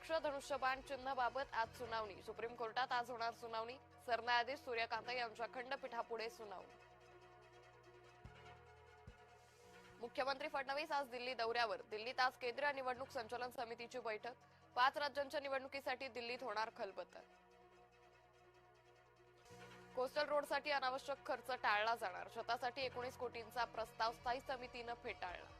पक्ष धनुष्यबाण चिन्हाबाबत आज सुनावणी। सुप्रीम कोर्टात आज होणार सुनावणी। सरन्यायाधीश सूर्यकांत यांच्या खंडपीठापुढे सुनावणी। मुख्यमंत्री फडणवीस आज दिल्ली दौऱ्यावर। दिल्लीत आज केंद्रीय निवडणूक संचालन समितीची बैठक। 5 राज्यांच्या निवडणुकीसाठी दिल्लीत होणार खलबत्तर। कोस्टल रोडसाठी अनावश्यक खर्च टाळला जाणार। स्वतःसाठी 19 कोटींचा प्रस्ताव स्थायी समितीनं फेटाळला।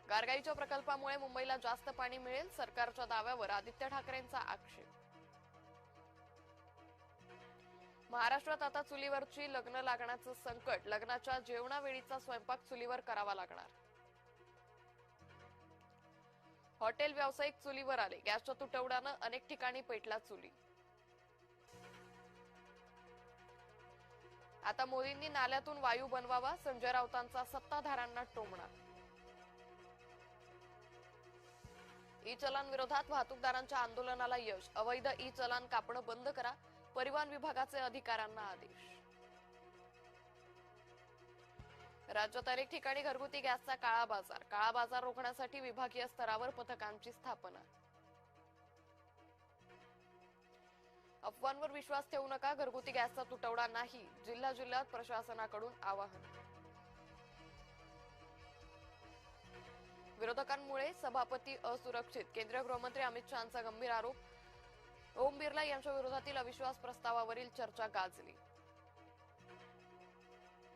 गारगाईच्या प्रकल्पामुळे मुंबईला जास्त पाणी मिळेल, सरकारच्या दाव्यावर आदित्य ठाकरेंचा आक्षेप। महाराष्ट्रात आता चुलीवरची लग्न लागण्याचं संकट। लग्नाच्या जेवणावेळीचा स्वयंपाक चुलीवर करावा लागणार। हॉटेल व्यावसायिक चुलीवर आले। गॅसच्या तुटवड्यानं अनेक ठिकाणी पेटला चुली। आता मोदींनी नाल्यातून वायू बनवावा, संजय राऊतांचा सत्ताधाऱ्यांना टोमणा। ई चलन विरोधात वाहतूकदारांच्या आंदोलनाला यश। अवैध ई चलन कापणं बंद करा, परिवहन विभागाचे अधिकाऱ्यांना आदेश। राज्यात अनेक ठिकाणी घरगुती गॅसचा काळा बाजार। काळा बाजार रोखण्यासाठी विभागीय स्तरावर पथकांची स्थापना। अफवांवर विश्वास ठेवू नका, घरगुती गॅसचा तुटवडा नाही, जिल्ह्यात प्रशासनाकडून आवाहन। विरोधकांमुळे सभापती असुरक्षित। केंद्रीय गृहमंत्री अमित शहांचा गंभीर आरोप। ओम बिर्ला यांच्या विरोधातील अविश्वास प्रस्तावावरील चर्चा गाजली।